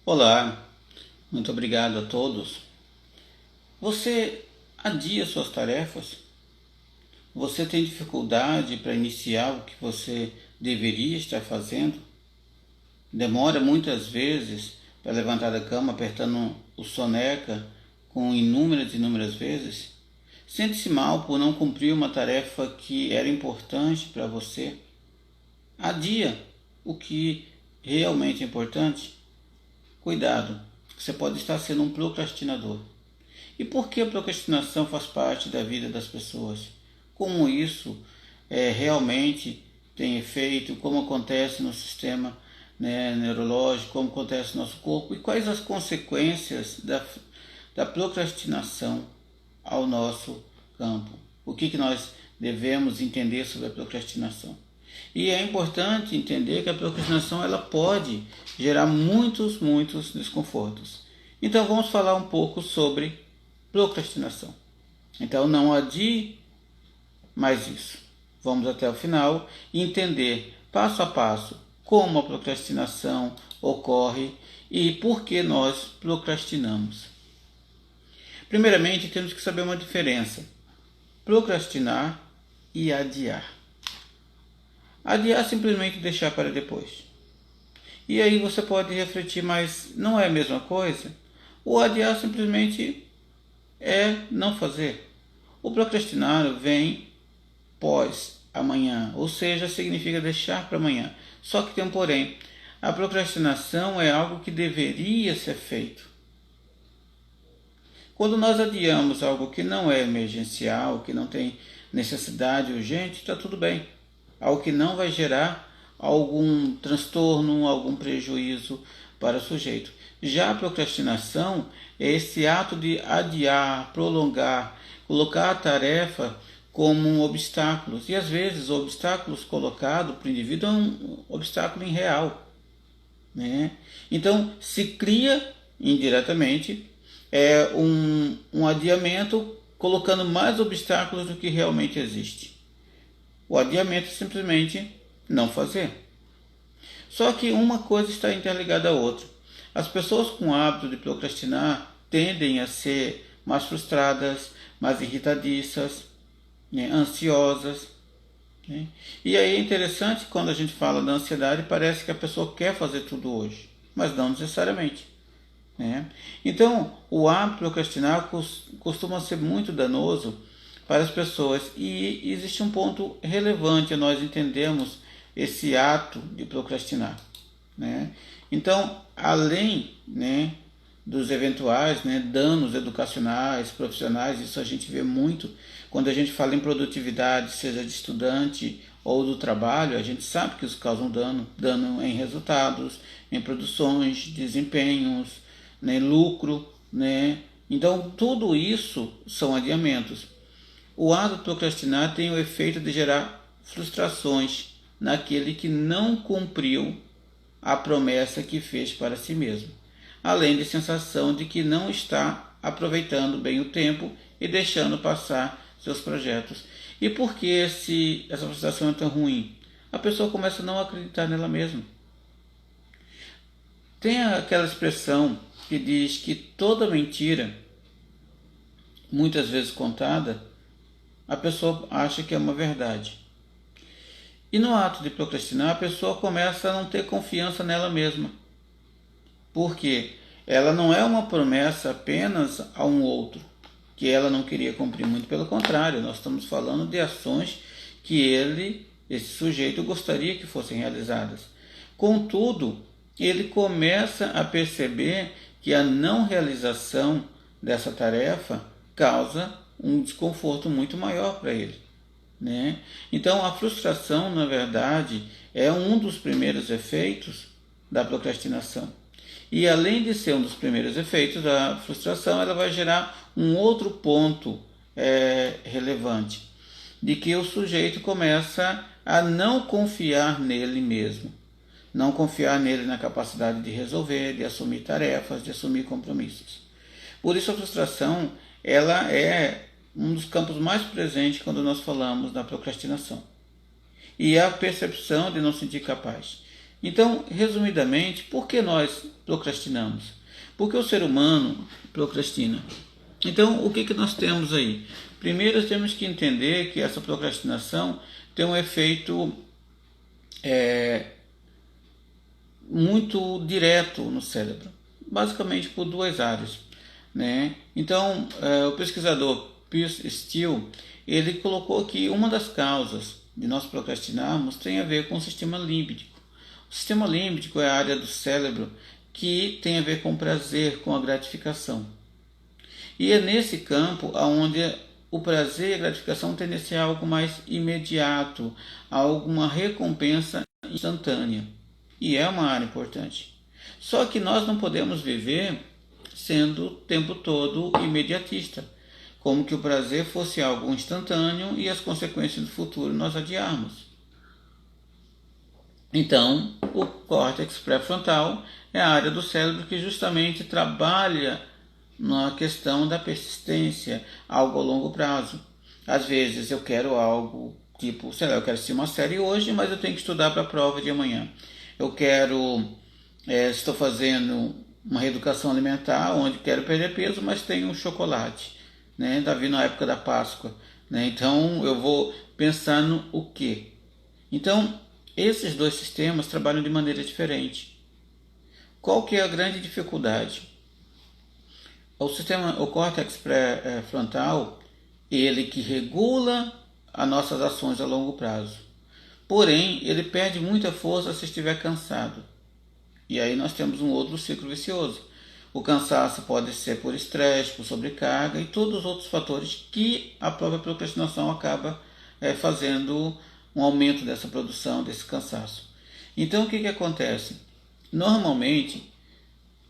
Olá, muito obrigado a todos. Você adia suas tarefas? Você tem dificuldade para iniciar o que você deveria estar fazendo? Demora muitas vezes para levantar da cama apertando o soneca com inúmeras vezes? Sente-se mal por não cumprir uma tarefa que era importante para você? Adia o que realmente é importante? Cuidado, você pode estar sendo um procrastinador. E por que a procrastinação faz parte da vida das pessoas? Como isso realmente tem efeito? Como acontece no sistema neurológico? Como acontece no nosso corpo? E quais as consequências da procrastinação ao nosso campo? O que nós devemos entender sobre a procrastinação? E é importante entender que a procrastinação ela pode gerar muitos desconfortos. Então vamos falar um pouco sobre procrastinação. Então não adie mais isso. Vamos até o final e entender passo a passo como a procrastinação ocorre e por que nós procrastinamos. Primeiramente, temos que saber uma diferença: procrastinar e adiar. Adiar é simplesmente deixar para depois. E aí você pode refletir, mas não é a mesma coisa? O adiar simplesmente é não fazer. O procrastinar vem pós amanhã, ou seja, significa deixar para amanhã. Só que tem um porém. A procrastinação é algo que deveria ser feito. Quando nós adiamos algo que não é emergencial, que não tem necessidade urgente, está tudo bem. Algo que não vai gerar algum transtorno, algum prejuízo para o sujeito. Já a procrastinação é esse ato de adiar, prolongar, colocar a tarefa como obstáculos. E às vezes o obstáculo colocado para o indivíduo é um obstáculo irreal. Então se cria indiretamente um adiamento colocando mais obstáculos do que realmente existe. O adiamento é simplesmente não fazer. Só que uma coisa está interligada à outra. As pessoas com o hábito de procrastinar tendem a ser mais frustradas, mais irritadiças, ansiosas. E aí é interessante quando a gente fala da ansiedade, parece que a pessoa quer fazer tudo hoje, mas não necessariamente. Então, o hábito de procrastinar costuma ser muito danoso para as pessoas. E existe um ponto relevante a nós entendermos esse ato de procrastinar. Então, além dos eventuais danos educacionais, profissionais, isso a gente vê muito quando a gente fala em produtividade, seja de estudante ou do trabalho, a gente sabe que isso causa um dano em resultados, em produções, desempenhos, lucro. Então, tudo isso são adiamentos. O ato de procrastinar tem o efeito de gerar frustrações naquele que não cumpriu a promessa que fez para si mesmo, além de sensação de que não está aproveitando bem o tempo e deixando passar seus projetos. E por que essa frustração é tão ruim? A pessoa começa a não acreditar nela mesma. Tem aquela expressão que diz que toda mentira, muitas vezes contada, a pessoa acha que é uma verdade. E no ato de procrastinar, a pessoa começa a não ter confiança nela mesma. Porque ela não é uma promessa apenas a um outro, que ela não queria cumprir. Muito pelo contrário, nós estamos falando de ações que esse sujeito, gostaria que fossem realizadas. Contudo, ele começa a perceber que a não realização dessa tarefa causa um desconforto muito maior para ele. Então a frustração, na verdade, é um dos primeiros efeitos da procrastinação. E além de ser um dos primeiros efeitos da frustração, ela vai gerar um outro ponto relevante, de que o sujeito começa a não confiar nele mesmo, não confiar nele na capacidade de resolver, de assumir tarefas, de assumir compromissos. Por isso a frustração ela é um dos campos mais presentes quando nós falamos da procrastinação. E a percepção de não sentir capaz. Então, resumidamente, por que nós procrastinamos? Porque o ser humano procrastina. Então, o que nós temos aí? Primeiro, temos que entender que essa procrastinação tem um efeito muito direto no cérebro, basicamente por duas áreas, né? Então, o pesquisador Pierce Steele, ele colocou que uma das causas de nós procrastinarmos tem a ver com o sistema límbico. O sistema límbico é a área do cérebro que tem a ver com o prazer, com a gratificação. E é nesse campo onde o prazer e a gratificação tendem a ser algo mais imediato, alguma recompensa instantânea. E é uma área importante. Só que nós não podemos viver sendo o tempo todo imediatista, como que o prazer fosse algo instantâneo e as consequências do futuro nós adiarmos. Então, o córtex pré-frontal é a área do cérebro que justamente trabalha na questão da persistência, algo a longo prazo. Às vezes eu quero algo, tipo, sei lá, eu quero assistir uma série hoje, mas eu tenho que estudar para a prova de amanhã. Eu estou fazendo uma reeducação alimentar, onde quero perder peso, mas tenho um chocolate, né? Está vindo a época da Páscoa, né? Então eu vou pensar no o quê? Então, esses dois sistemas trabalham de maneira diferente. Qual que é a grande dificuldade? O córtex pré-frontal, ele que regula as nossas ações a longo prazo. Porém, ele perde muita força se estiver cansado. E aí nós temos um outro ciclo vicioso. O cansaço pode ser por estresse, por sobrecarga e todos os outros fatores que a própria procrastinação acaba fazendo um aumento dessa produção, desse cansaço. Então o que acontece? Normalmente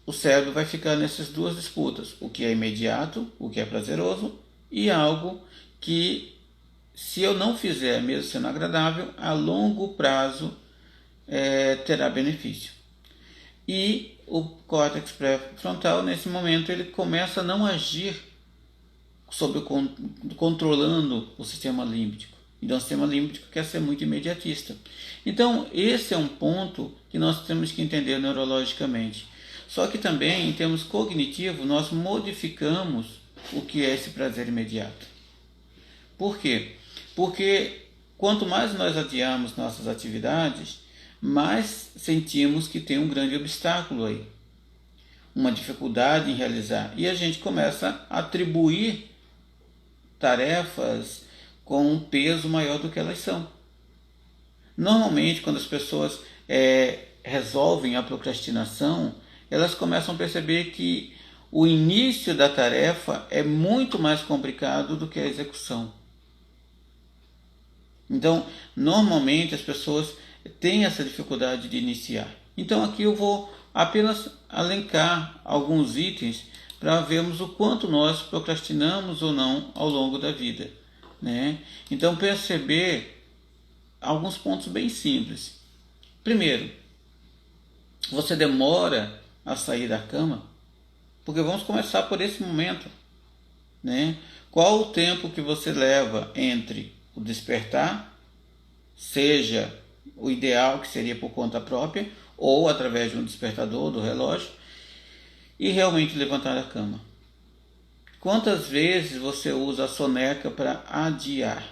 o cérebro vai ficar nessas duas disputas, o que é imediato, o que é prazeroso e algo que, se eu não fizer, mesmo sendo agradável, a longo prazo terá benefício. E o córtex pré-frontal, nesse momento, ele começa a não agir controlando o sistema límbico. Então, o sistema límbico quer ser muito imediatista. Então, esse é um ponto que nós temos que entender neurologicamente. Só que também, em termos cognitivos, nós modificamos o que é esse prazer imediato. Por quê? Porque quanto mais nós adiamos nossas atividades, mais sentimos que tem um grande obstáculo aí, uma dificuldade em realizar. E a gente começa a atribuir tarefas com um peso maior do que elas são. Normalmente, quando as pessoas resolvem a procrastinação, elas começam a perceber que o início da tarefa é muito mais complicado do que a execução. Então, normalmente as pessoas têm essa dificuldade de iniciar. Então, aqui eu vou apenas elencar alguns itens para vermos o quanto nós procrastinamos ou não ao longo da vida, né? Então, perceber alguns pontos bem simples. Primeiro, você demora a sair da cama? Porque vamos começar por esse momento, né? Qual o tempo que você leva entre o despertar, seja o ideal, que seria por conta própria, ou através de um despertador, do relógio, e realmente levantar da cama? Quantas vezes você usa a soneca para adiar?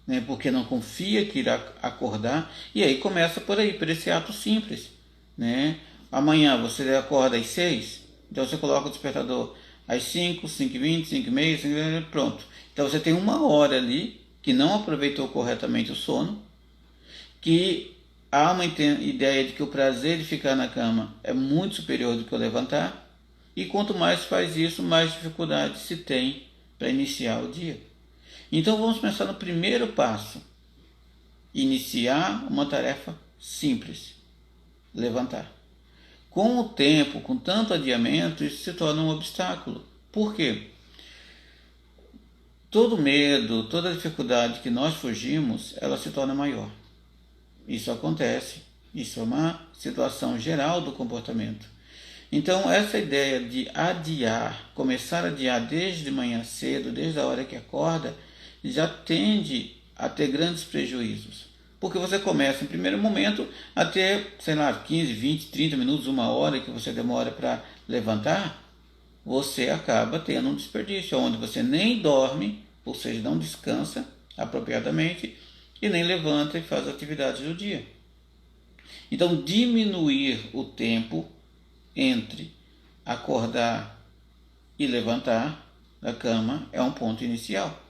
Né? Porque não confia que irá acordar, e aí começa por aí, por esse ato simples, né? Amanhã você acorda às 6, então você coloca o despertador às 5, 5h20, 5h30, pronto. Então você tem uma hora ali que não aproveitou corretamente o sono, que há uma ideia de que o prazer de ficar na cama é muito superior do que o levantar, e quanto mais faz isso, mais dificuldade se tem para iniciar o dia. Então vamos pensar no primeiro passo: iniciar uma tarefa simples, levantar. Com o tempo, com tanto adiamento, isso se torna um obstáculo. Por quê? Todo medo, toda dificuldade que nós fugimos, ela se torna maior. Isso acontece, isso é uma situação geral do comportamento. Então, essa ideia de adiar, começar a adiar desde manhã cedo, desde a hora que acorda, já tende a ter grandes prejuízos. Porque você começa, em primeiro momento, a ter, sei lá, 15, 20, 30 minutos, uma hora que você demora para levantar, você acaba tendo um desperdício, onde você nem dorme, ou seja, não descansa apropriadamente, e nem levanta e faz atividades do dia. Então, diminuir o tempo entre acordar e levantar da cama é um ponto inicial.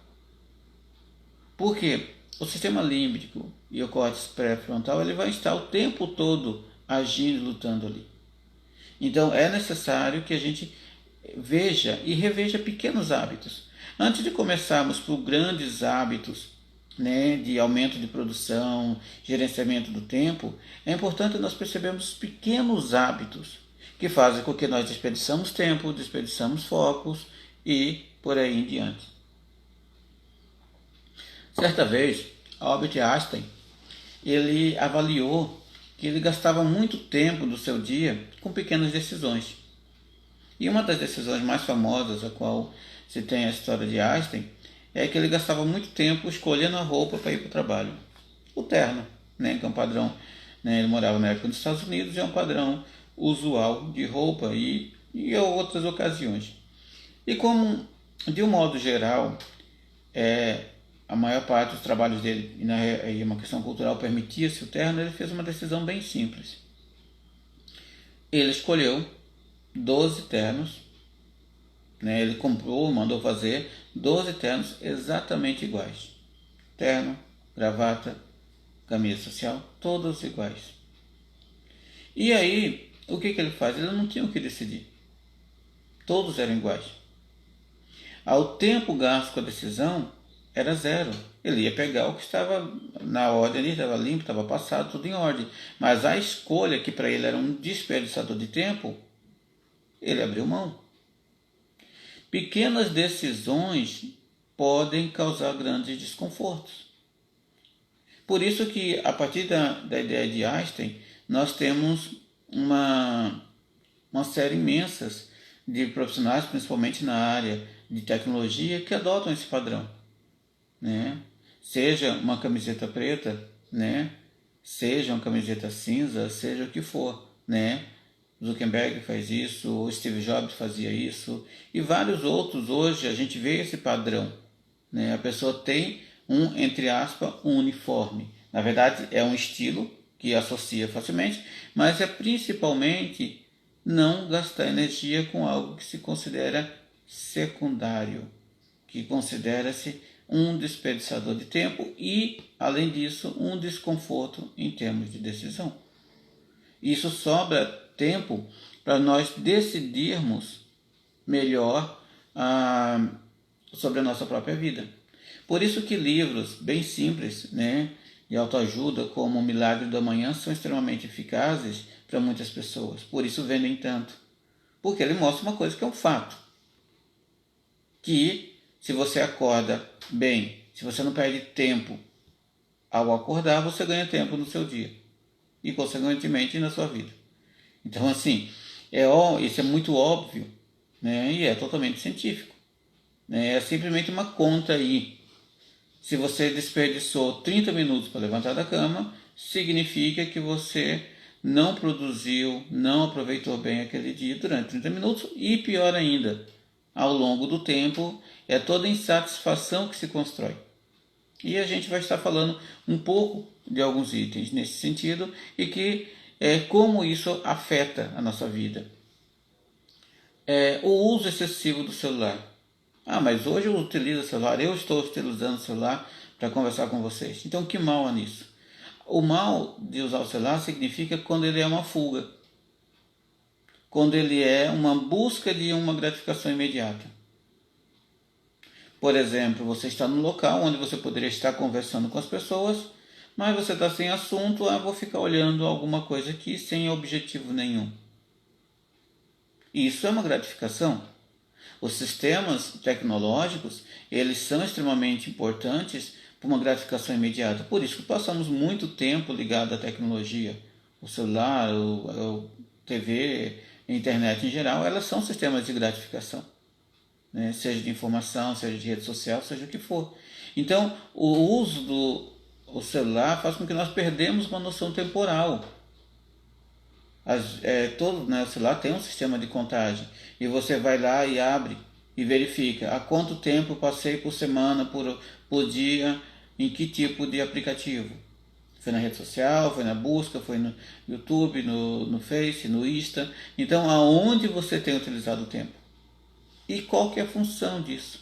Porque o sistema límbico e o córtex pré-frontal ele vai estar o tempo todo agindo, lutando ali. Então é necessário que a gente veja e reveja pequenos hábitos. Antes de começarmos por grandes hábitos, né, de aumento de produção, gerenciamento do tempo, é importante nós percebermos pequenos hábitos que fazem com que nós desperdiçamos tempo, desperdiçamos focos e por aí em diante. Certa vez, Albert Einstein, ele avaliou que ele gastava muito tempo do seu dia com pequenas decisões. E uma das decisões mais famosas, a qual se tem a história de Einstein, é que ele gastava muito tempo escolhendo a roupa para ir para o trabalho. O terno, né, que é um padrão, né, ele morava na época nos Estados Unidos, é um padrão usual de roupa e outras ocasiões. E como, de um modo geral, a maior parte dos trabalhos dele e uma questão cultural permitia-se o terno, ele fez uma decisão bem simples. Ele escolheu 12 ternos, né? Ele comprou, mandou fazer 12 ternos exatamente iguais. Terno, gravata, camisa social, todos iguais. E aí, o que ele faz? Ele não tinha o que decidir. Todos eram iguais. Ao tempo gasto com a decisão, era zero. Ele ia pegar o que estava na ordem, ele estava limpo, estava passado, tudo em ordem. Mas a escolha, que para ele era um desperdiçador de tempo, ele abriu mão. Pequenas decisões podem causar grandes desconfortos. Por isso que, a partir da ideia de Einstein, nós temos uma série imensa de profissionais, principalmente na área de tecnologia, que adotam esse padrão. Né? Seja uma camiseta preta, né? Seja uma camiseta cinza, seja o que for, né? Zuckerberg faz isso, o Steve Jobs fazia isso e vários outros. Hoje a gente vê esse padrão, né? A pessoa tem entre aspas, um uniforme. Na verdade é um estilo que associa facilmente, mas é principalmente não gastar energia com algo que se considera secundário, que considera-se um desperdiçador de tempo e, além disso, um desconforto em termos de decisão. Isso sobra tempo para nós decidirmos melhor sobre a nossa própria vida. Por isso que livros bem simples, né, de autoajuda, como O Milagre do Amanhã, são extremamente eficazes para muitas pessoas. Por isso vendem tanto. Porque ele mostra uma coisa que é um fato. Que se você acorda bem, se você não perde tempo ao acordar, você ganha tempo no seu dia. E, consequentemente, na sua vida. Então, assim, isso é muito óbvio, né? E é totalmente científico. Né? É simplesmente uma conta aí. Se você desperdiçou 30 minutos para levantar da cama, significa que você não produziu, não aproveitou bem aquele dia durante 30 minutos e, pior ainda, ao longo do tempo, é toda insatisfação que se constrói. E a gente vai estar falando um pouco de alguns itens nesse sentido e que como isso afeta a nossa vida. O uso excessivo do celular. Mas hoje eu utilizo o celular, eu estou utilizando o celular para conversar com vocês. Então que mal há nisso? O mal de usar o celular significa quando ele é uma fuga. Quando ele é uma busca de uma gratificação imediata. Por exemplo, você está num local onde você poderia estar conversando com as pessoas, mas você está sem assunto, vou ficar olhando alguma coisa aqui sem objetivo nenhum. Isso é uma gratificação. Os sistemas tecnológicos, eles são extremamente importantes para uma gratificação imediata. Por isso que passamos muito tempo ligado à tecnologia. O celular, a TV, a internet em geral, elas são sistemas de gratificação. Seja de informação, seja de rede social, seja o que for. Então, o uso o celular faz com que nós perdemos uma noção temporal. Todo, né, o celular tem um sistema de contagem e você vai lá e abre e verifica há quanto tempo eu passei por semana, por dia, em que tipo de aplicativo. Foi na rede social, foi na busca, foi no YouTube, no Face, no Insta. Então, aonde você tem utilizado o tempo? E qual que é a função disso?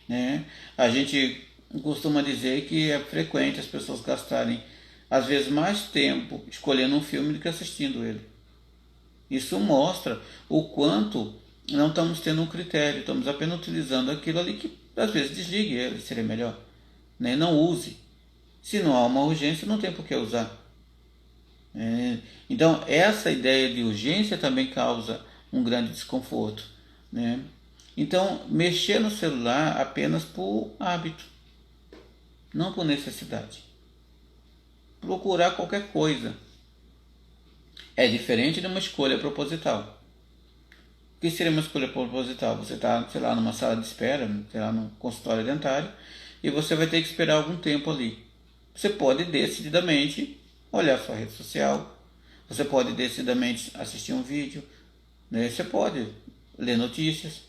Né? A gente costuma dizer que é frequente as pessoas gastarem às vezes mais tempo escolhendo um filme do que assistindo ele. Isso mostra o quanto não estamos tendo um critério, estamos apenas utilizando aquilo ali que às vezes desligue ele, seria melhor. Né? Não use. Se não há uma urgência, não tem por que usar. Então, essa ideia de urgência também causa um grande desconforto. Né? Então, mexer no celular apenas por hábito, não por necessidade. Procurar qualquer coisa é diferente de uma escolha proposital. O que seria uma escolha proposital? Você está, sei lá, numa sala de espera, sei lá, num consultório dentário, e você vai ter que esperar algum tempo ali. Você pode decididamente olhar sua rede social, você pode decididamente assistir um vídeo, né? Você pode ler notícias,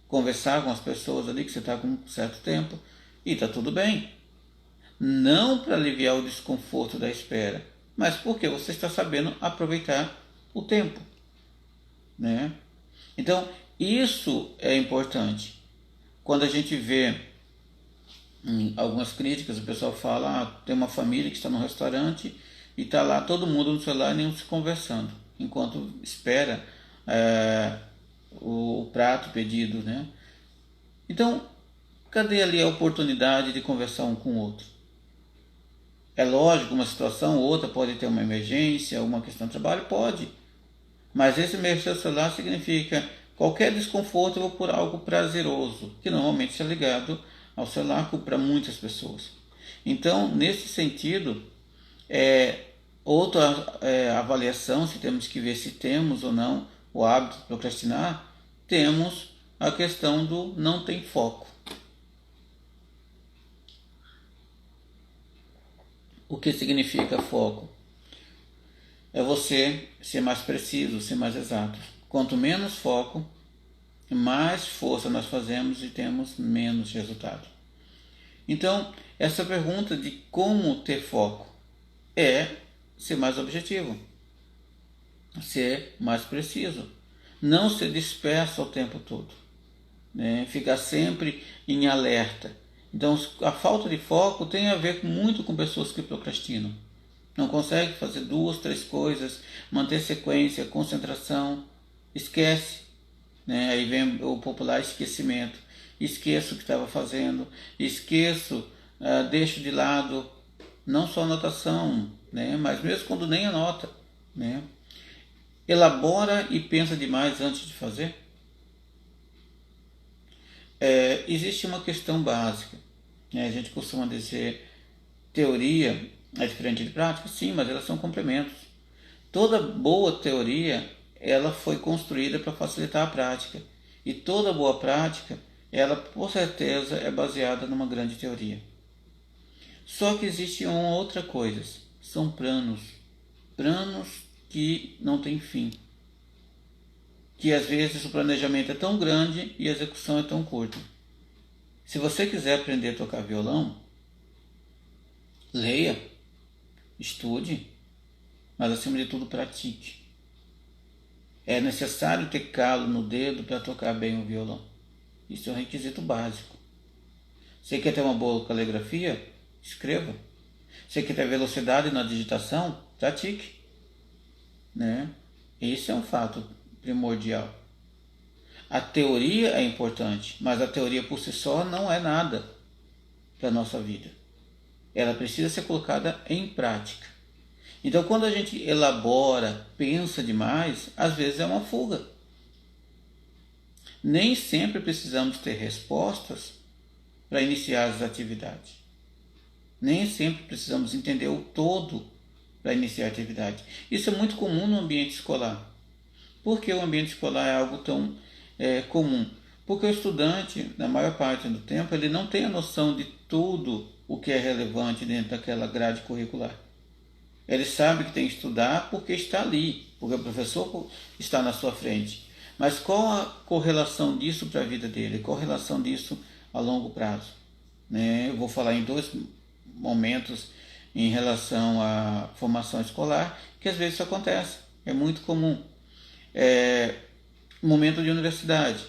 conversar com as pessoas ali que você está com um certo tempo, e está tudo bem. Não para aliviar o desconforto da espera, mas porque você está sabendo aproveitar o tempo. Né? Então, isso é importante. Quando a gente vê algumas críticas, o pessoal fala, tem uma família que está no restaurante e está lá todo mundo no celular e nenhum se conversando, enquanto espera o prato pedido. Né? Então, cadê ali a oportunidade de conversar um com o outro? É lógico, uma situação ou outra pode ter uma emergência, uma questão de trabalho, pode. Mas esse mexer no celular significa qualquer desconforto por algo prazeroso, que normalmente é ligado ao celular para muitas pessoas. Então, nesse sentido, outra avaliação, se temos que ver se temos ou não o hábito de procrastinar, temos a questão do não tem foco. O que significa foco? É você ser mais preciso, ser mais exato. Quanto menos foco, mais força nós fazemos e temos menos resultado. Então, essa pergunta de como ter foco é ser mais objetivo, ser mais preciso, não ser disperso o tempo todo, né? Ficar sempre em alerta. Então, a falta de foco tem a ver muito com pessoas que procrastinam. Não consegue fazer 2, 3 coisas, manter sequência, concentração, esquece. Né? Aí vem o popular esquecimento. Esqueço o que estava fazendo, esqueço, deixo de lado, não só anotação, né? Mas mesmo quando nem anota. Né? Elabora e pensa demais antes de fazer. Existe uma questão básica. Né? A gente costuma dizer teoria é diferente de prática, sim, mas elas são complementos. Toda boa teoria ela foi construída para facilitar a prática. E toda boa prática, ela por certeza é baseada numa grande teoria. Só que existe uma outra coisa, são planos. Planos que não têm fim. Que às vezes o planejamento é tão grande e a execução é tão curta. Se você quiser aprender a tocar violão, leia, estude, mas acima de tudo pratique. É necessário ter calo no dedo para tocar bem o violão. Isso é um requisito básico. Você quer ter uma boa caligrafia? Escreva. Você quer ter velocidade na digitação? Pratique. Né? Esse é um fato primordial. A teoria é importante, mas a teoria por si só não é nada para a nossa vida. Ela precisa ser colocada em prática. Então, quando a gente elabora, pensa demais, às vezes é uma fuga. Nem sempre precisamos ter respostas para iniciar as atividades. Nem sempre precisamos entender o todo para iniciar a atividade. Isso é muito comum no ambiente escolar. Por que o ambiente escolar é algo tão comum? Porque o estudante, na maior parte do tempo, ele não tem a noção de tudo o que é relevante dentro daquela grade curricular. Ele sabe que tem que estudar porque está ali, porque o professor está na sua frente. Mas qual a correlação disso para a vida dele? Qual a relação disso a longo prazo? Né? Eu vou falar em dois momentos em relação à formação escolar, que às vezes isso acontece, é muito comum. Momento de universidade.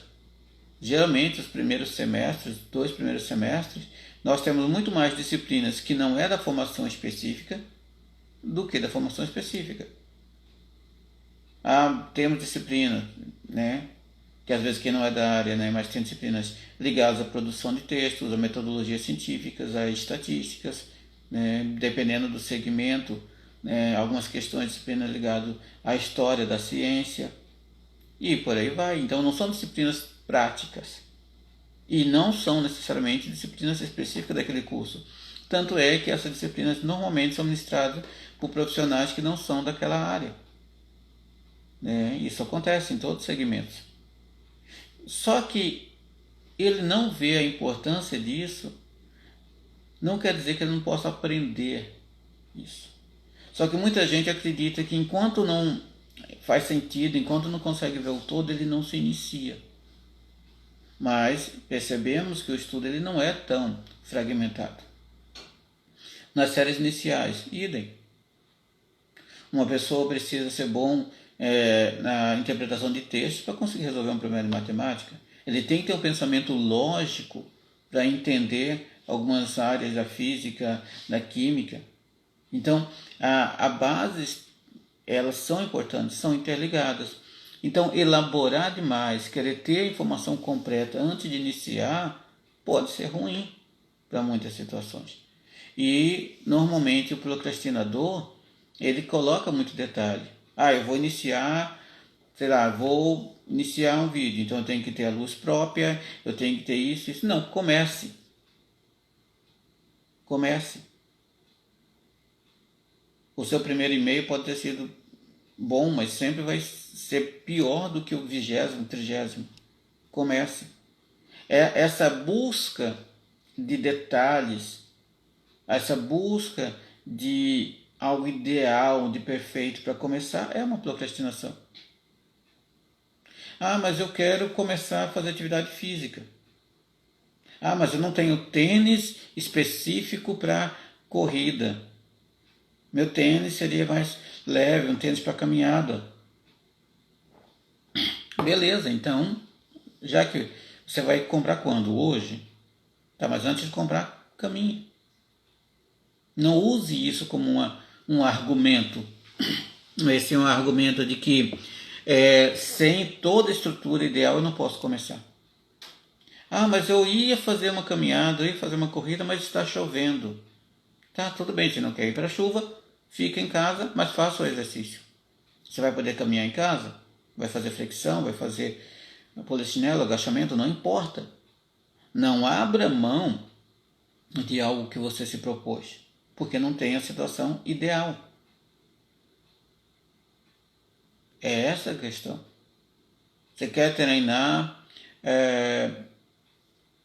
Geralmente, os primeiros semestres, 2 primeiros semestres, nós temos muito mais disciplinas que não é da formação específica do que da formação específica. Temos disciplinas, né, que às vezes que não é da área, né, mas tem disciplinas ligadas à produção de textos, a metodologias científicas, a estatísticas, né, dependendo do segmento, né, algumas questões de disciplina ligadas à história da ciência e por aí vai. Então não são disciplinas práticas e não são necessariamente disciplinas específicas daquele curso. Tanto é que essas disciplinas normalmente são ministradas por profissionais que não são daquela área. Isso acontece em todos os segmentos. Só que ele não vê a importância disso, não quer dizer que ele não possa aprender isso. Só que muita gente acredita que enquanto não faz sentido, enquanto não consegue ver o todo, ele não se inicia. Mas percebemos que o estudo ele não é tão fragmentado. Nas séries iniciais, idem. Uma pessoa precisa ser bom na interpretação de textos para conseguir resolver um problema de matemática. Ele tem que ter um pensamento lógico para entender algumas áreas da física, da química. Então, a base, elas são importantes, são interligadas. Então, elaborar demais, querer ter a informação completa antes de iniciar, pode ser ruim para muitas situações. E, normalmente, o procrastinador, ele coloca muito detalhe. Eu vou iniciar, vou iniciar um vídeo, então eu tenho que ter a luz própria, eu tenho que ter isso. Não, comece. O seu primeiro e-mail pode ter sido bom, mas sempre vai ser pior do que o 20º, 30º. Comece. Essa busca de detalhes, essa busca de algo ideal, de perfeito para começar, é uma procrastinação. Mas eu quero começar a fazer atividade física. Mas eu não tenho tênis específico para corrida. Meu tênis seria mais leve, um tênis para caminhada. Beleza, então, já que você vai comprar quando? Hoje? Mas antes de comprar, caminhe. Não use isso como um argumento. Esse é um argumento de que sem toda a estrutura ideal eu não posso começar. Mas eu ia fazer uma caminhada, eu ia fazer uma corrida, mas está chovendo. Tá, tudo bem, se não quer ir para a chuva, fica em casa, mas faça o exercício. Você vai poder caminhar em casa? Vai fazer flexão, vai fazer polichinelo, agachamento, não importa. Não abra mão de algo que você se propôs, porque não tem a situação ideal. É essa a questão. Você quer treinar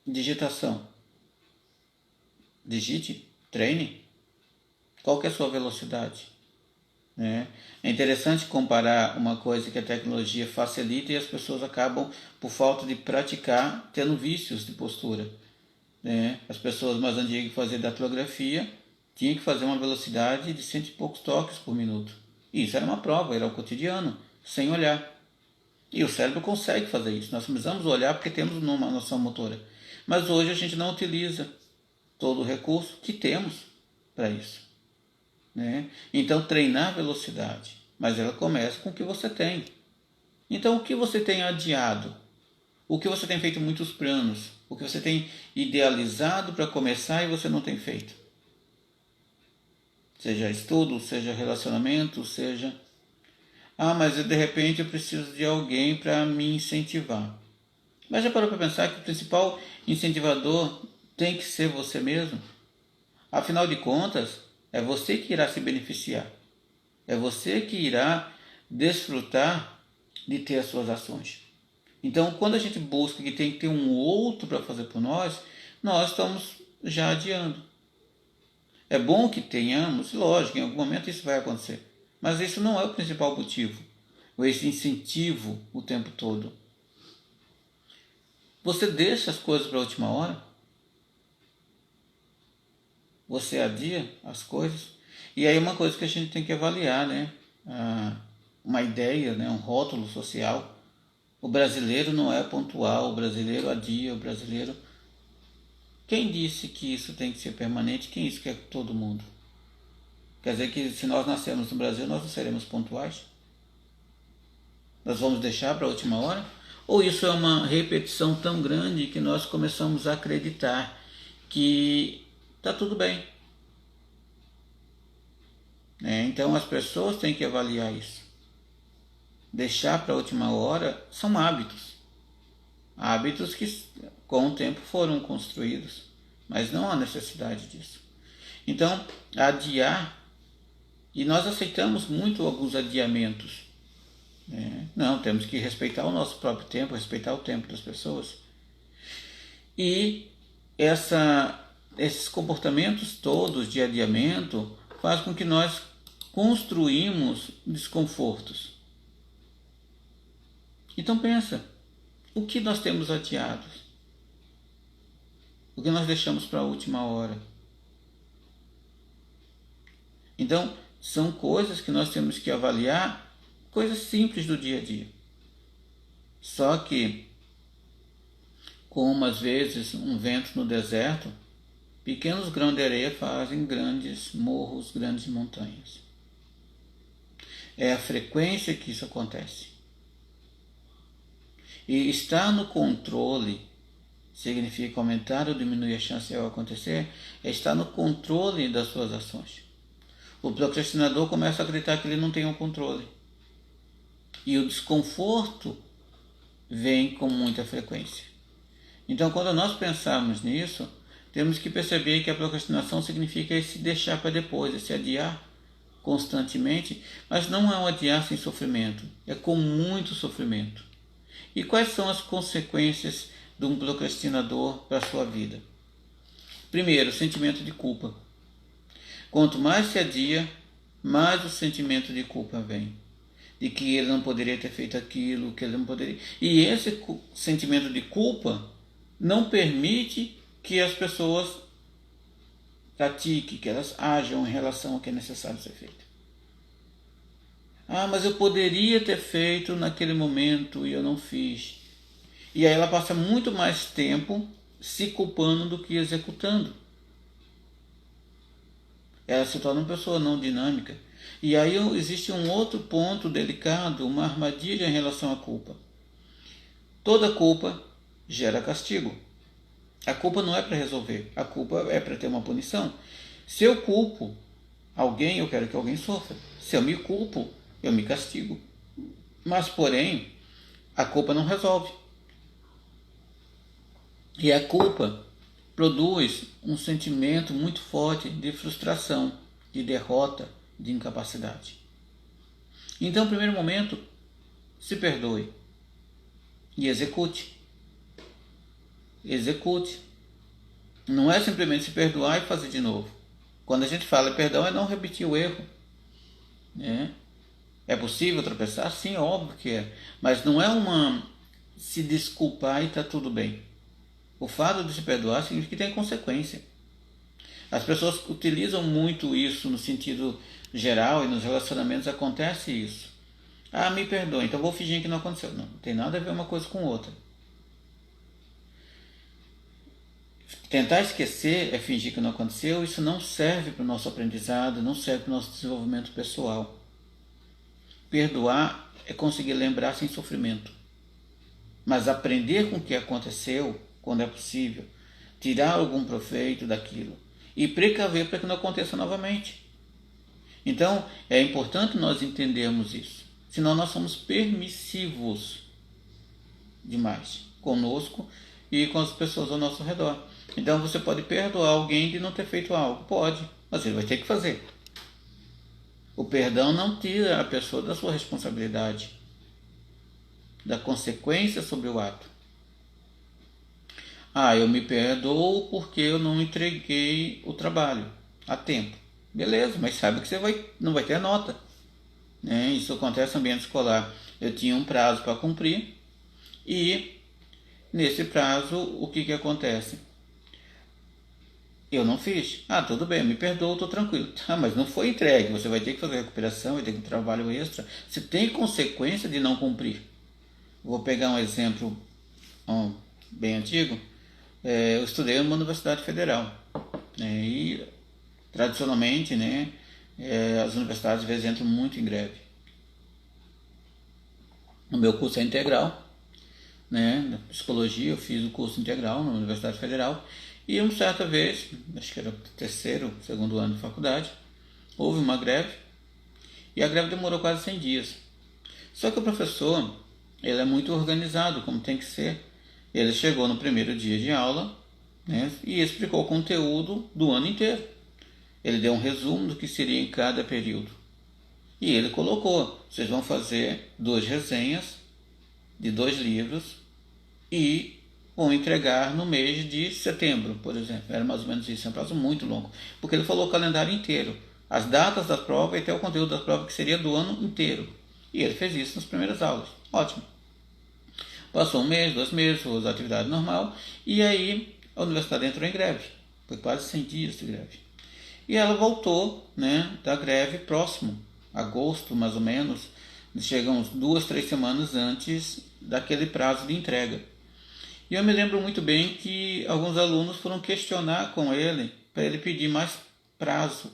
digitação? Digite, treine. Qual que é a sua velocidade? É interessante comparar uma coisa que a tecnologia facilita e as pessoas acabam, por falta de praticar, tendo vícios de postura. As pessoas mais antigas que faziam datilografia tinham que fazer uma velocidade de 100 e poucos toques por minuto. Isso era uma prova, era o cotidiano, sem olhar. E o cérebro consegue fazer isso. Nós precisamos olhar porque temos uma noção motora. Mas hoje a gente não utiliza todo o recurso que temos para isso. Então, treinar velocidade, mas ela começa com o que você tem. Então, o que você tem adiado? O que você tem feito muitos planos? O que você tem idealizado para começar e você não tem feito? Seja estudo, seja relacionamento, seja... mas de repente eu preciso de alguém para me incentivar. Mas já parou para pensar que o principal incentivador tem que ser você mesmo? Afinal de contas, é você que irá se beneficiar. É você que irá desfrutar de ter as suas ações. Então, quando a gente busca que tem que ter um outro para fazer por nós, nós estamos já adiando. É bom que tenhamos, lógico, em algum momento isso vai acontecer. Mas isso não é o principal motivo, ou esse incentivo o tempo todo. Você deixa as coisas para a última hora? Você adia as coisas? E aí uma coisa que a gente tem que avaliar, né? Uma ideia, né? Um rótulo social. O brasileiro não é pontual, o brasileiro adia, o brasileiro... Quem disse que isso tem que ser permanente? Quem disse que é todo mundo? Quer dizer que se nós nascermos no Brasil, nós não seremos pontuais? Nós vamos deixar para a última hora? Ou isso é uma repetição tão grande que nós começamos a acreditar que está tudo bem? Então as pessoas têm que avaliar isso. Deixar para a última hora são hábitos. Hábitos que com o tempo foram construídos, mas não há necessidade disso. Então, adiar, e nós aceitamos muito alguns adiamentos. Não, temos que respeitar o nosso próprio tempo, respeitar o tempo das pessoas. E esses comportamentos todos de adiamento fazem com que nós construímos desconfortos. Então pensa, o que nós temos adiado? O que nós deixamos para a última hora? Então, são coisas que nós temos que avaliar, coisas simples do dia a dia. Só que, como às vezes um vento no deserto, pequenos grãos de areia fazem grandes morros, grandes montanhas. É a frequência que isso acontece. E estar no controle significa aumentar ou diminuir a chance de algo acontecer, é estar no controle das suas ações. O procrastinador começa a acreditar que ele não tem o controle. E o desconforto vem com muita frequência. Então, quando nós pensarmos nisso, temos que perceber que a procrastinação significa esse deixar para depois, esse adiar constantemente, mas não é um adiar sem sofrimento, é com muito sofrimento. E quais são as consequências de um procrastinador para a sua vida? Primeiro, o sentimento de culpa. Quanto mais se adia, mais o sentimento de culpa vem. De que ele não poderia ter feito aquilo, que ele não poderia... E esse sentimento de culpa não permite que as pessoas pratiquem, que elas ajam em relação ao que é necessário ser feito. Mas eu poderia ter feito naquele momento e eu não fiz. E aí ela passa muito mais tempo se culpando do que executando. Ela se torna uma pessoa não dinâmica. E aí existe um outro ponto delicado, uma armadilha em relação à culpa. Toda culpa gera castigo. A culpa não é para resolver, a culpa é para ter uma punição. Se eu culpo alguém, eu quero que alguém sofra. Se eu me culpo, eu me castigo. Mas, porém, a culpa não resolve. E a culpa produz um sentimento muito forte de frustração, de derrota, de incapacidade. Então, no primeiro momento, se perdoe e execute. Execute. Não é simplesmente se perdoar e fazer de novo. Quando a gente fala perdão, é não repetir o erro. É possível tropeçar? Sim, óbvio que é. Mas não é se desculpar e está tudo bem. O fato de se perdoar significa que tem consequência. As pessoas utilizam muito isso no sentido geral e nos relacionamentos acontece isso. Me perdoe, então vou fingir que não aconteceu. Não tem nada a ver uma coisa com outra. Tentar esquecer é fingir que não aconteceu, isso não serve para o nosso aprendizado, não serve para o nosso desenvolvimento pessoal. Perdoar é conseguir lembrar sem sofrimento. Mas aprender com o que aconteceu, quando é possível, tirar algum proveito daquilo e precaver para que não aconteça novamente. Então, é importante nós entendermos isso. Senão nós somos permissivos demais conosco e com as pessoas ao nosso redor. Então você pode perdoar alguém de não ter feito algo. Pode, mas ele vai ter que fazer. O perdão não tira a pessoa da sua responsabilidade, da consequência sobre o ato. Eu me perdoo porque eu não entreguei o trabalho. a tempo. Beleza, mas sabe que você não vai ter a nota. Né? Isso acontece no ambiente escolar. Eu tinha um prazo para cumprir e nesse prazo o que acontece? Eu não fiz. Ah, tudo bem, me perdoa, estou tranquilo. Ah, mas não foi entregue. Você vai ter que fazer recuperação, vai ter que trabalho extra. Você tem consequência de não cumprir. Vou pegar um exemplo bem antigo. Eu estudei numa universidade federal. Né? E tradicionalmente, né, as universidades às vezes entram muito em greve. O meu curso é integral, né, na psicologia. Eu fiz o curso integral na Universidade Federal e uma certa vez, acho que era o terceiro, segundo ano de faculdade, houve uma greve e a greve demorou quase 100 dias. Só que o professor, ele é muito organizado, como tem que ser. Ele chegou no primeiro dia de aula, né, e explicou o conteúdo do ano inteiro. Ele deu um resumo do que seria em cada período. E ele colocou, vocês vão fazer 2 resenhas de 2 livros e vão entregar no mês de setembro, por exemplo. Era mais ou menos isso, é um prazo muito longo. Porque ele falou o calendário inteiro, as datas da prova e até o conteúdo da prova, que seria do ano inteiro. E ele fez isso nas primeiras aulas. Ótimo. Passou 1 mês, 2 meses, fez a atividade normal, e aí a universidade entrou em greve. Foi quase 100 dias de greve. E ela voltou, né, da greve próximo, agosto mais ou menos, chegamos 2, 3 semanas antes daquele prazo de entrega. E eu me lembro muito bem que alguns alunos foram questionar com ele para ele pedir mais prazo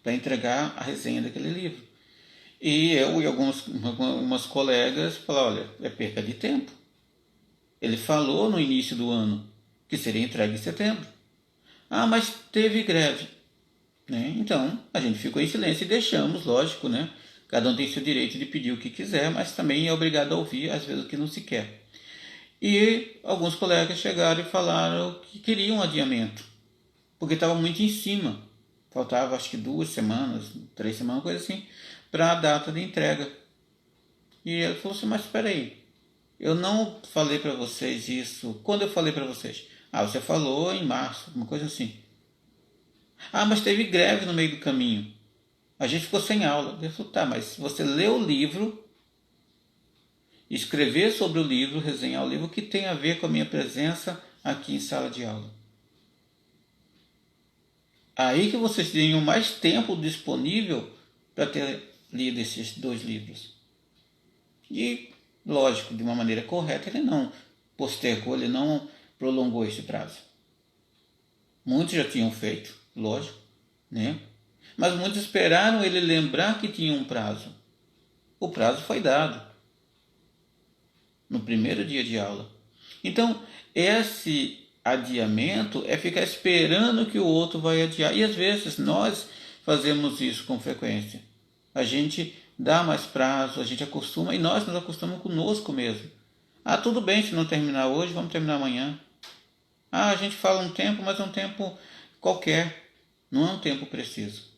para entregar a resenha daquele livro. E eu e algumas colegas falaram, olha, é perca de tempo. Ele falou no início do ano que seria entregue em setembro. Ah, mas teve greve. Né? Então, a gente ficou em silêncio e deixamos, lógico, né? Cada um tem seu direito de pedir o que quiser, mas também é obrigado a ouvir, às vezes, o que não se quer. E alguns colegas chegaram e falaram que queriam um adiamento, porque estava muito em cima. Faltava, acho que 2 semanas, 3 semanas, coisa assim, para a data de entrega. E ele falou assim, mas espera aí, eu não falei para vocês isso. Quando eu falei para vocês? Ah, você falou em março, uma coisa assim. Ah, mas teve greve no meio do caminho. A gente ficou sem aula. Ele falou, tá, mas se você lê o livro, escrever sobre o livro, resenhar o livro, o que tem a ver com a minha presença aqui em sala de aula? Aí que vocês tenham mais tempo disponível para ter lido esses 2 livros. E, lógico, de uma maneira correta, ele não postergou, ele não prolongou esse prazo. Muitos já tinham feito, lógico, né? Mas muitos esperaram ele lembrar que tinha um prazo. O prazo foi dado no primeiro dia de aula. Então, esse adiamento é ficar esperando que o outro vai adiar. E às vezes nós fazemos isso com frequência. A gente dá mais prazo, a gente acostuma, e nós nos acostumamos conosco mesmo. Ah, tudo bem se não terminar hoje, vamos terminar amanhã. Ah, a gente fala um tempo, mas é um tempo qualquer, não é um tempo preciso.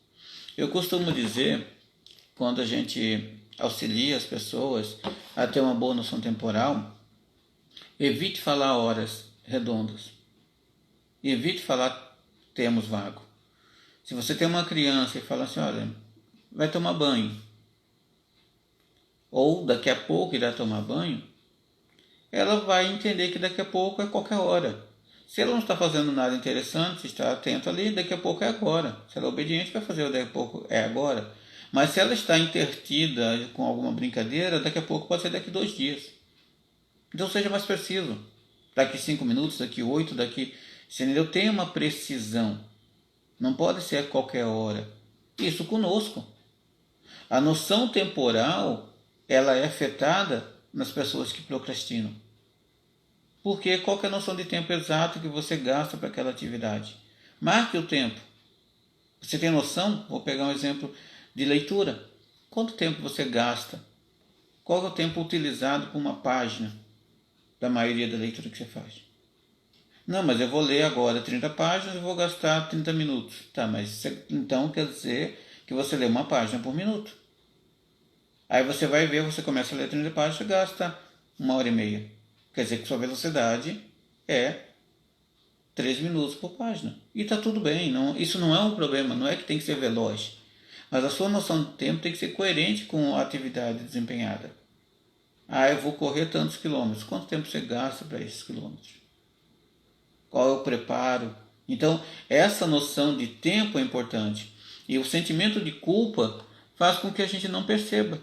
Eu costumo dizer, quando a gente auxilia as pessoas a ter uma boa noção temporal, evite falar horas redondas. Evite falar termos vagos. Se você tem uma criança e fala assim, olha, vai tomar banho, ou daqui a pouco irá tomar banho, ela vai entender que daqui a pouco é qualquer hora. Se ela não está fazendo nada interessante, está atento ali, daqui a pouco é agora. Se ela é obediente, vai fazer daqui a pouco é agora. Mas se ela está intertida com alguma brincadeira, daqui a pouco pode ser daqui 2 dias. Então seja mais preciso. Daqui 5 minutos, daqui 8, daqui... Você entendeu? Tenha uma precisão. Não pode ser a qualquer hora. Isso conosco. A noção temporal, ela é afetada nas pessoas que procrastinam. Porque qual é a noção de tempo exato que você gasta para aquela atividade? Marque o tempo. Você tem noção? Vou pegar um exemplo de leitura. Quanto tempo você gasta? Qual é o tempo utilizado por uma página da maioria da leitura que você faz? Não, mas eu vou ler agora 30 páginas e vou gastar 30 minutos. Tá, mas então quer dizer que você lê uma página por minuto. Aí você vai ver, você começa a ler 30 páginas e gasta 1 hora e meia. Quer dizer que sua velocidade é 3 minutos por página. E está tudo bem, não, isso não é um problema, não é que tem que ser veloz. Mas a sua noção de tempo tem que ser coerente com a atividade desempenhada. Ah, eu vou correr tantos quilômetros. Quanto tempo você gasta para esses quilômetros? Qual é o preparo? Então, essa noção de tempo é importante. E o sentimento de culpa faz com que a gente não perceba.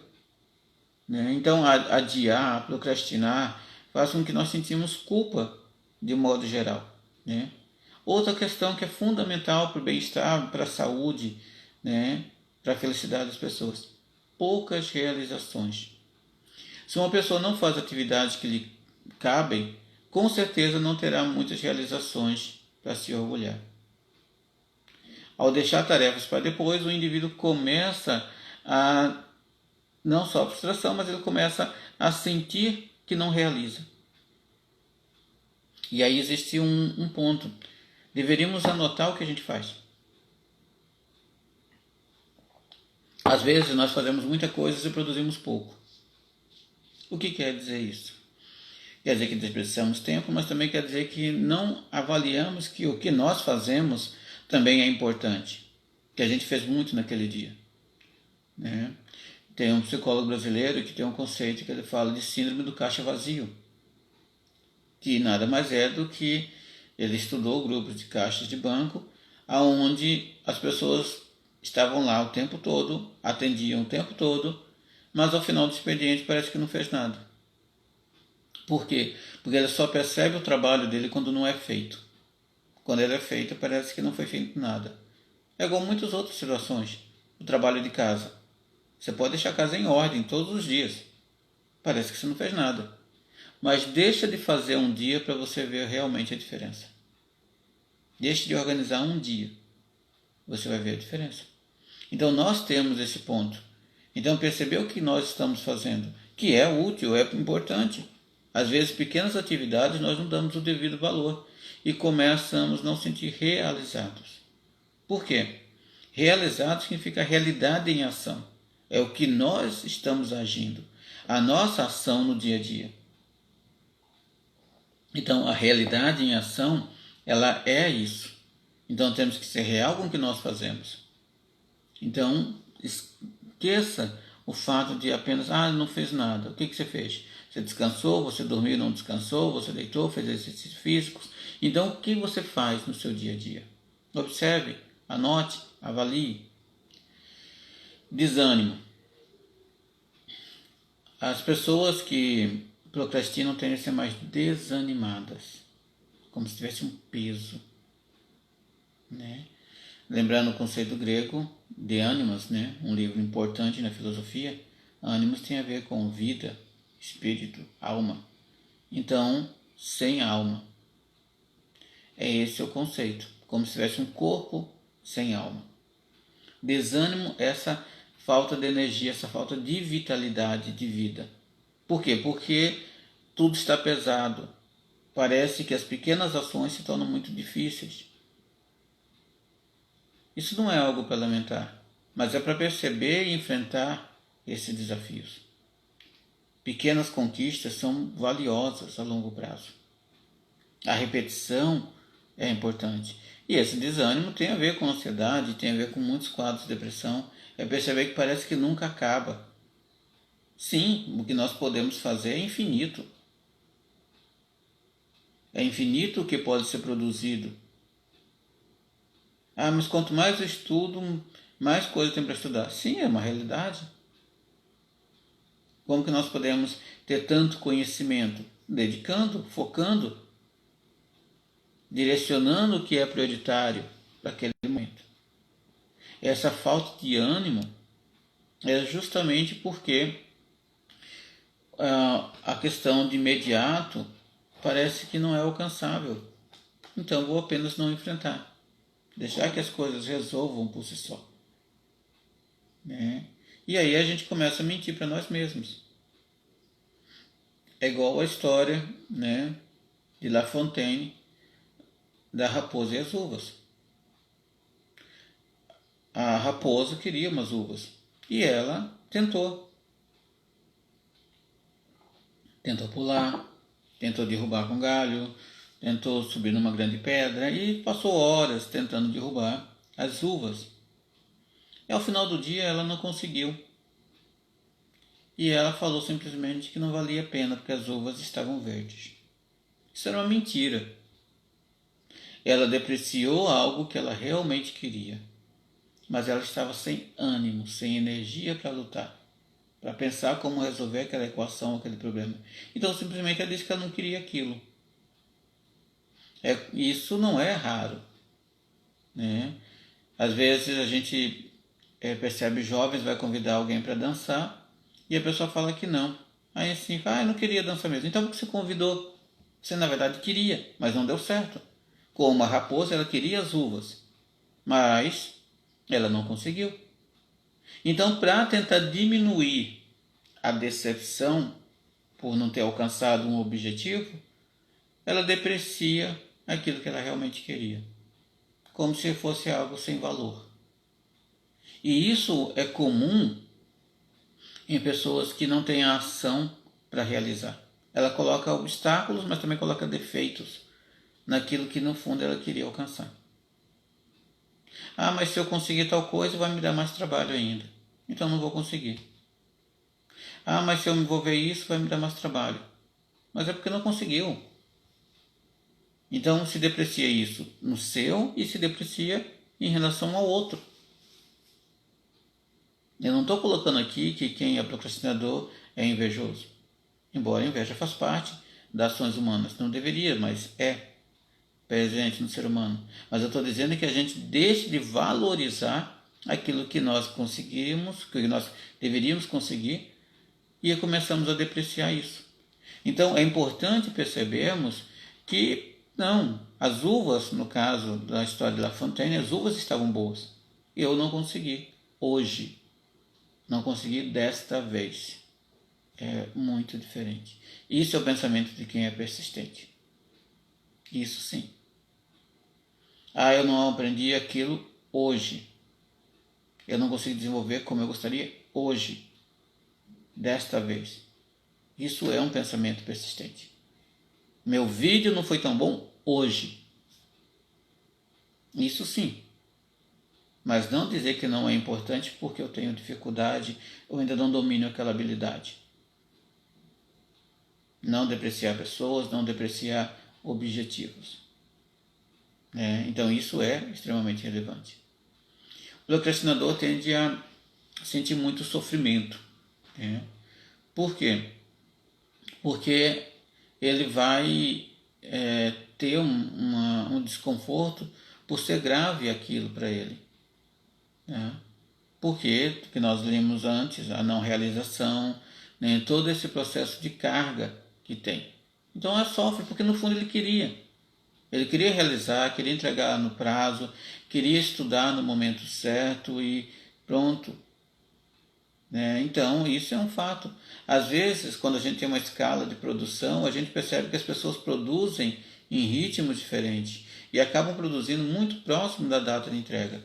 Né? Então, adiar, procrastinar, faz com que nós sentimos culpa de modo geral. Né? Outra questão que é fundamental para o bem-estar, para a saúde, né? Para a felicidade das pessoas: poucas realizações. Se uma pessoa não faz atividades que lhe cabem, com certeza não terá muitas realizações para se orgulhar. Ao deixar tarefas para depois, o indivíduo começa a, não só a frustração, mas ele começa a sentir que não realiza. E aí existe um ponto. Deveríamos anotar o que a gente faz. Às vezes nós fazemos muita coisa e produzimos pouco. O que quer dizer isso? Quer dizer que desperdiçamos tempo, mas também quer dizer que não avaliamos que o que nós fazemos também é importante, que a gente fez muito naquele dia. Né? Tem um psicólogo brasileiro que tem um conceito que ele fala de síndrome do caixa vazio, que nada mais é do que ele estudou grupos de caixas de banco, aonde as pessoas estavam lá o tempo todo, atendiam o tempo todo, mas ao final do expediente parece que não fez nada. Por quê? Porque ele só percebe o trabalho dele quando não é feito. Quando ele é feito, parece que não foi feito nada. É igual muitas outras situações. O trabalho de casa. Você pode deixar a casa em ordem todos os dias. Parece que você não fez nada. Mas deixa de fazer um dia para você ver realmente a diferença. Deixe de organizar um dia. Você vai ver a diferença. Então nós temos esse ponto. Então perceber o que nós estamos fazendo, que é útil, é importante. Às vezes pequenas atividades nós não damos o devido valor e começamos a não sentir realizados. Por quê? Realizado significa realidade em ação. É o que nós estamos agindo, a nossa ação no dia a dia. Então a realidade em ação, ela é isso. Então temos que ser real com o que nós fazemos. Então esqueça o fato de apenas, não fez nada. O que você fez? Você descansou, você dormiu, não descansou, você deitou, fez exercícios físicos. Então, o que você faz no seu dia a dia? Observe, anote, avalie. Desânimo. As pessoas que procrastinam tendem a ser mais desanimadas, como se tivesse um peso. Né? Lembrando o conceito grego de ânimos, né? Um livro importante na filosofia, ânimos tem a ver com vida, espírito, alma. Então, sem alma. É esse o conceito, como se tivesse um corpo sem alma. Desânimo é essa falta de energia, essa falta de vitalidade de vida. Por quê? Porque tudo está pesado. Parece que as pequenas ações se tornam muito difíceis. Isso não é algo para lamentar, mas é para perceber e enfrentar esses desafios. Pequenas conquistas são valiosas a longo prazo. A repetição é importante. E esse desânimo tem a ver com ansiedade, tem a ver com muitos quadros de depressão. É perceber que parece que nunca acaba. Sim, o que nós podemos fazer é infinito. É infinito o que pode ser produzido. Mas quanto mais eu estudo, mais coisa tem para estudar. Sim, é uma realidade. Como que nós podemos ter tanto conhecimento? Dedicando, focando, direcionando o que é prioritário para aquele momento. Essa falta de ânimo é justamente porque a questão de imediato parece que não é alcançável. Então vou apenas não enfrentar. Deixar que as coisas resolvam por si só. Né? E aí a gente começa a mentir para nós mesmos. É igual a história, né, de La Fontaine, da raposa e as uvas. A raposa queria umas uvas e ela tentou. Tentou pular, tentou derrubar com galho, tentou subir numa grande pedra e passou horas tentando derrubar as uvas. E ao final do dia ela não conseguiu. E ela falou simplesmente que não valia a pena porque as uvas estavam verdes. Isso era uma mentira. Ela depreciou algo que ela realmente queria, mas ela estava sem ânimo, sem energia para lutar, para pensar como resolver aquela equação, aquele problema. Então simplesmente ela disse que ela não queria aquilo. Isso não é raro, né? Às vezes a gente percebe jovens, vai convidar alguém para dançar e a pessoa fala que não. Aí assim, eu não queria dançar mesmo. Então por que você convidou? Você na verdade queria, mas não deu certo. Como a raposa, ela queria as uvas, mas ela não conseguiu. Então, para tentar diminuir a decepção por não ter alcançado um objetivo, ela deprecia aquilo que ela realmente queria, como se fosse algo sem valor. E isso é comum em pessoas que não têm a ação para realizar. Ela coloca obstáculos, mas também coloca defeitos naquilo que no fundo ela queria alcançar. Mas se eu conseguir tal coisa vai me dar mais trabalho ainda, então não vou conseguir. Mas se eu me envolver isso vai me dar mais trabalho, mas é porque não conseguiu. Então se deprecia isso no seu e se deprecia em relação ao outro. Eu não estou colocando aqui que quem é procrastinador é invejoso, embora a inveja faz parte das ações humanas. Não deveria, mas é presente no ser humano. Mas eu estou dizendo que a gente deixe de valorizar aquilo que nós conseguimos, que nós deveríamos conseguir, e começamos a depreciar isso. Então é importante percebermos que não, as uvas, no caso da história de La Fontaine, as uvas estavam boas. Eu não consegui hoje. Não consegui desta vez. É muito diferente. Isso é o pensamento de quem é persistente. Isso sim. Eu não aprendi aquilo hoje. Eu não consigo desenvolver como eu gostaria hoje. Desta vez. Isso é um pensamento persistente. Meu vídeo não foi tão bom hoje. Isso sim. Mas não dizer que não é importante porque eu tenho dificuldade ou ainda não domino aquela habilidade. Não depreciar pessoas, não depreciar objetivos. Então isso é extremamente relevante. O procrastinador tende a sentir muito sofrimento. Por quê? Porque ele vai ter um desconforto por ser grave aquilo para ele. Porque nós lemos antes, a não realização, todo esse processo de carga que tem. Então ela sofre porque no fundo ele queria. Ele queria realizar, queria entregar no prazo, queria estudar no momento certo e pronto. Então isso é um fato. Às vezes, quando a gente tem uma escala de produção, a gente percebe que as pessoas produzem em ritmos diferentes e acabam produzindo muito próximo da data de entrega.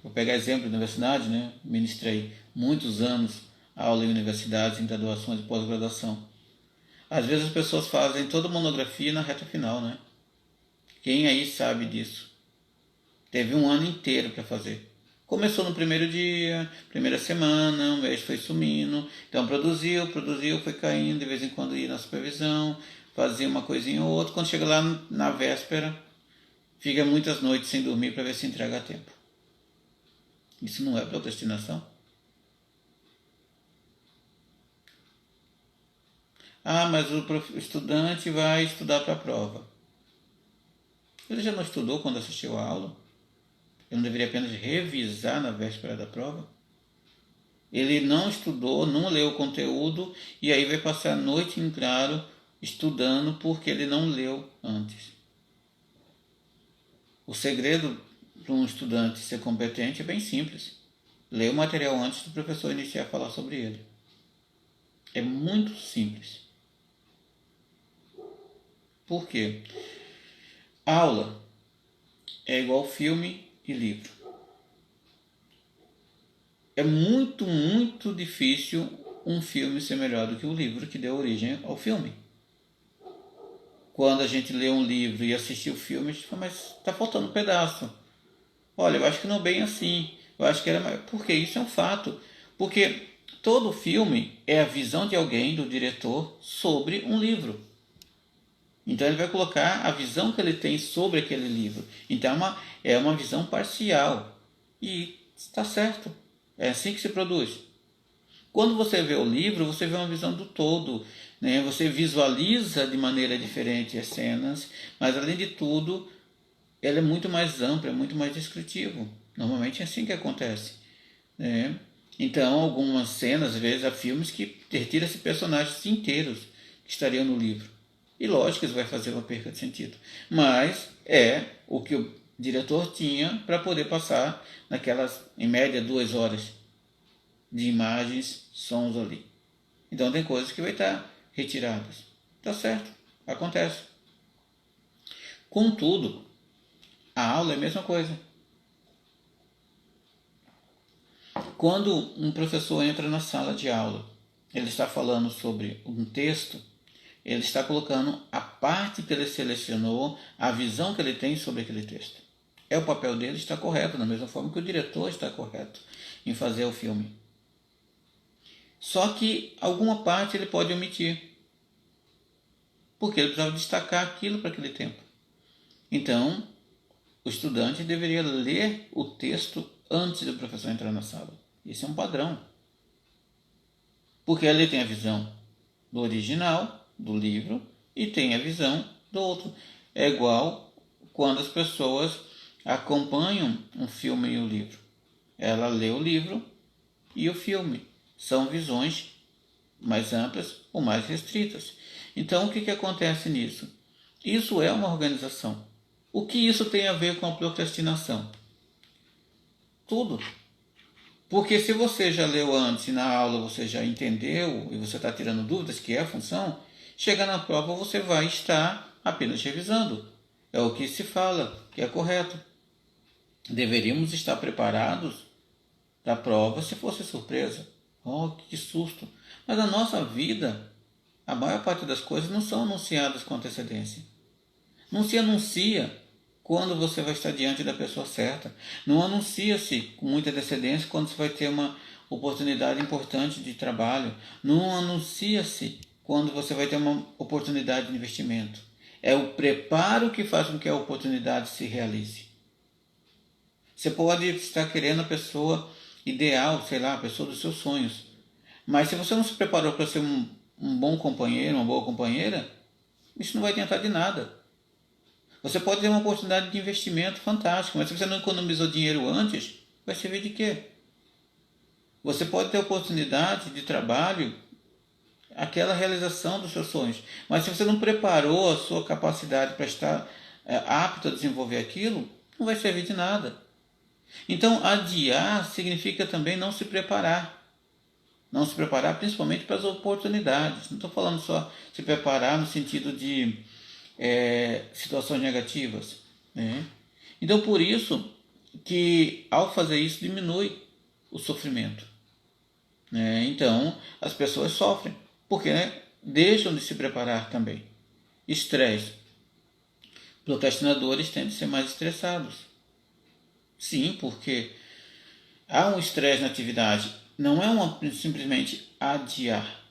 Vou pegar exemplo da universidade, ministrei muitos anos aula em universidades, em graduações e pós-graduação. Às vezes as pessoas fazem toda a monografia na reta final, Quem aí sabe disso? Teve um ano inteiro para fazer. Começou no primeiro dia, primeira semana, um mês foi sumindo, então produziu, foi caindo, de vez em quando ia na supervisão, fazia uma coisinha ou outra, quando chega lá na véspera, fica muitas noites sem dormir para ver se entrega a tempo. Isso não é procrastinação? Mas o estudante vai estudar para a prova. Ele já não estudou quando assistiu a aula? Ele não deveria apenas revisar na véspera da prova? Ele não estudou, não leu o conteúdo e aí vai passar a noite em claro estudando porque ele não leu antes. O segredo para um estudante ser competente é bem simples. Lê o material antes do professor iniciar a falar sobre ele. É muito simples. Por quê? Aula é igual filme e livro. É muito, muito difícil um filme ser melhor do que o livro que deu origem ao filme. quando a gente lê um livro e assiste o filme, a gente fala, mas está faltando um pedaço. Olha, eu acho que não é bem assim. Eu acho que era mais... Porque isso é um fato. Porque todo filme é a visão de alguém, do diretor, sobre um livro. Então ele vai colocar a visão que ele tem sobre aquele livro. Então é uma visão parcial. E está certo. É assim que se produz. Quando você vê o livro, você vê uma visão do todo, né? Você visualiza de maneira diferente as cenas, mas além de tudo, ela é muito mais ampla, é muito mais descritivo. Normalmente é assim que acontece, né? Então, algumas cenas, às vezes, há filmes que retira-se personagens inteiros que estariam no livro. E lógico que isso vai fazer uma perca de sentido. Mas é o que o diretor tinha para poder passar naquelas, em média, 2 horas de imagens, sons ali. Então tem coisas que vai estar retiradas. Tá certo, acontece. Contudo, a aula é a mesma coisa. Quando um professor entra na sala de aula, ele está falando sobre um texto, ele está colocando a parte que ele selecionou, a visão que ele tem sobre aquele texto. É o papel dele, está correto, da mesma forma que o diretor está correto em fazer o filme. Só que alguma parte ele pode omitir, porque ele precisava destacar aquilo para aquele tempo. Então, o estudante deveria ler o texto antes do professor entrar na sala. Esse é um padrão. Porque ele tem a visão do original, do livro, e tem a visão do outro. É igual quando as pessoas acompanham um filme e o livro. Ela lê o livro e o filme. São visões mais amplas ou mais restritas. Então, o que acontece nisso? Isso é uma organização. O que isso tem a ver com a procrastinação? Tudo. Porque se você já leu antes e na aula você já entendeu e você está tirando dúvidas, que é a função, chega na prova você vai estar apenas revisando. É o que se fala, que é correto. Deveríamos estar preparados para a prova se fosse surpresa. Oh, que susto! Mas a nossa vida, a maior parte das coisas não são anunciadas com antecedência. Não se anuncia quando você vai estar diante da pessoa certa. Não anuncia-se com muita antecedência quando você vai ter uma oportunidade importante de trabalho. Não anuncia-se quando você vai ter uma oportunidade de investimento. É o preparo que faz com que a oportunidade se realize. Você pode estar querendo a pessoa ideal, sei lá, a pessoa dos seus sonhos. Mas se você não se preparou para ser um bom companheiro, uma boa companheira, isso não vai adiantar de nada. Você pode ter uma oportunidade de investimento fantástico, mas se você não economizou dinheiro antes, vai servir de quê? Você pode ter oportunidade de trabalho, aquela realização dos seus sonhos, mas se você não preparou a sua capacidade para estar apto a desenvolver aquilo, não vai servir de nada. Então, adiar significa também não se preparar. Não se preparar principalmente para as oportunidades. Não estou falando só se preparar no sentido de situações negativas, né? Então, por isso que ao fazer isso diminui o sofrimento, né? Então, as pessoas sofrem porque, né, deixam de se preparar também. Estresse. Procrastinadores tendem a ser mais estressados. Sim, porque há um estresse na atividade. Não é simplesmente adiar,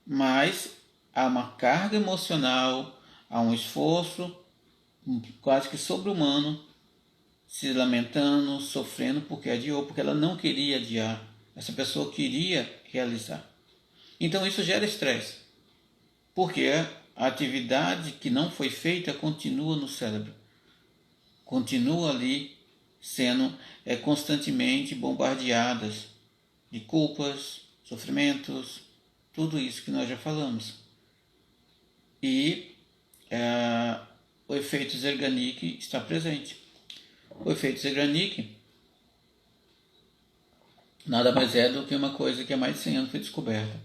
mas há uma carga emocional, há um esforço quase que sobre-humano, se lamentando, sofrendo porque adiou, porque ela não queria adiar. Essa pessoa queria realizar. Então isso gera estresse, porque a atividade que não foi feita continua no cérebro, continua ali sendo constantemente bombardeadas de culpas, sofrimentos, tudo isso que nós já falamos. E o efeito Zeigarnik está presente. O efeito Zeigarnik nada mais é do que uma coisa que há mais de 100 anos foi descoberta.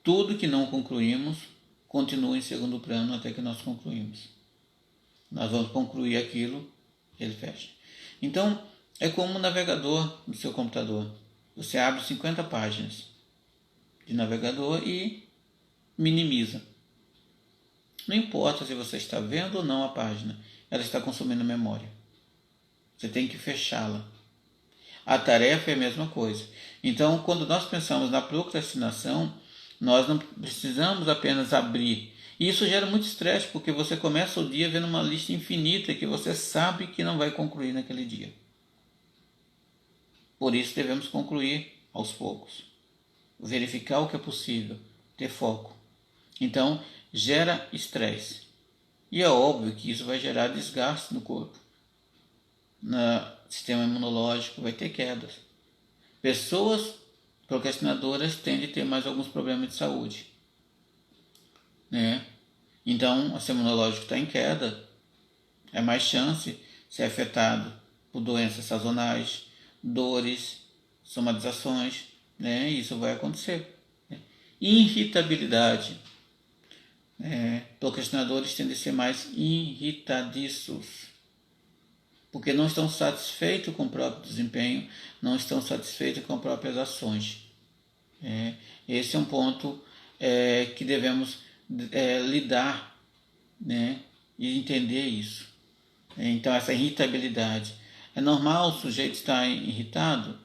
Tudo que não concluímos continua em segundo plano até que nós concluímos. Nós vamos concluir aquilo, ele fecha. Então, é como um navegador do seu computador. Você abre 50 páginas de navegador e minimiza. Não importa se você está vendo ou não a página, ela está consumindo memória. Você tem que fechá-la. A tarefa é a mesma coisa. Então, quando nós pensamos na procrastinação, nós não precisamos apenas abrir. E isso gera muito estresse, porque você começa o dia vendo uma lista infinita que você sabe que não vai concluir naquele dia. Por isso devemos concluir aos poucos. Verificar o que é possível, ter foco. Então, gera estresse. E é óbvio que isso vai gerar desgaste no corpo. No sistema imunológico vai ter quedas. Pessoas procrastinadoras tendem a ter mais alguns problemas de saúde, né? Então, o sistema imunológico está em queda, é mais chance de ser afetado por doenças sazonais, dores, somatizações, né? Isso vai acontecer. Irritabilidade. Procrastinadores tendem a ser mais irritadiços, porque não estão satisfeitos com o próprio desempenho, não estão satisfeitos com as próprias ações. Esse é um ponto que devemos lidar, né, e entender isso. Então, essa irritabilidade. É normal o sujeito estar irritado?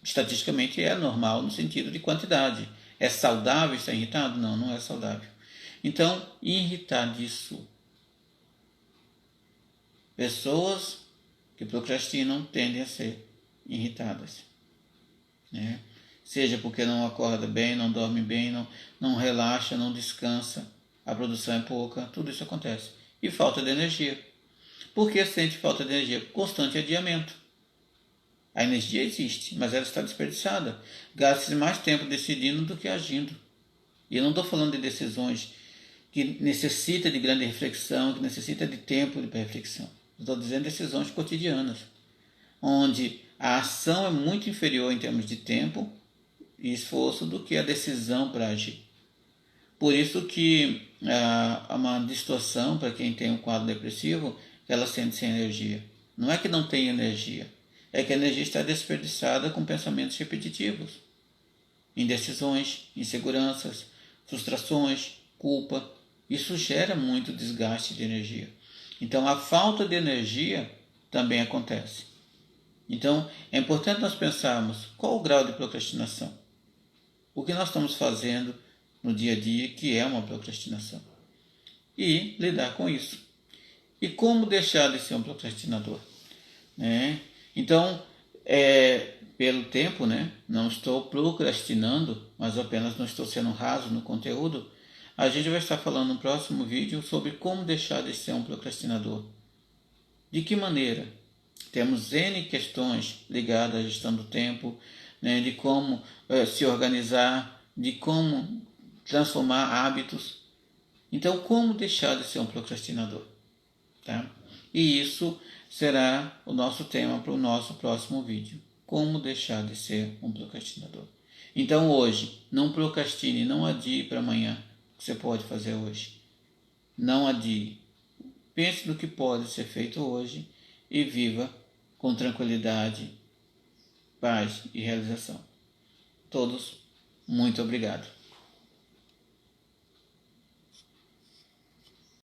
Estatisticamente é normal no sentido de quantidade. É saudável estar irritado? Não, não é saudável. Então, irritadiço. Pessoas que procrastinam tendem a ser irritadas, né? Seja porque não acorda bem, não dorme bem, não relaxa, não descansa, a produção é pouca, tudo isso acontece. E falta de energia. Por que sente falta de energia? Constante adiamento. A energia existe, mas ela está desperdiçada. Gasta-se mais tempo decidindo do que agindo. E eu não estou falando de decisões que necessita de grande reflexão, que necessita de tempo de reflexão. Estou dizendo decisões cotidianas, onde a ação é muito inferior em termos de tempo e esforço do que a decisão para agir. Por isso que há uma distorção para quem tem um quadro depressivo, que ela sente sem energia. Não é que não tem energia, é que a energia está desperdiçada com pensamentos repetitivos, indecisões, inseguranças, frustrações, culpa. Isso gera muito desgaste de energia. Então, a falta de energia também acontece. Então, é importante nós pensarmos qual o grau de procrastinação. O que nós estamos fazendo no dia a dia que é uma procrastinação. E lidar com isso. E como deixar de ser um procrastinador? Então, pelo tempo, não estou procrastinando, mas apenas não estou sendo raso no conteúdo. A gente vai estar falando no próximo vídeo sobre como deixar de ser um procrastinador. De que maneira? Temos N questões ligadas à gestão do tempo, de como se organizar, de como transformar hábitos. Então, como deixar de ser um procrastinador? Tá? E isso será o nosso tema para o nosso próximo vídeo. Como deixar de ser um procrastinador. Então, hoje, não procrastine, não adie para amanhã o que você pode fazer hoje. Não adie. Pense no que pode ser feito hoje e viva com tranquilidade, paz e realização. Todos, muito obrigado.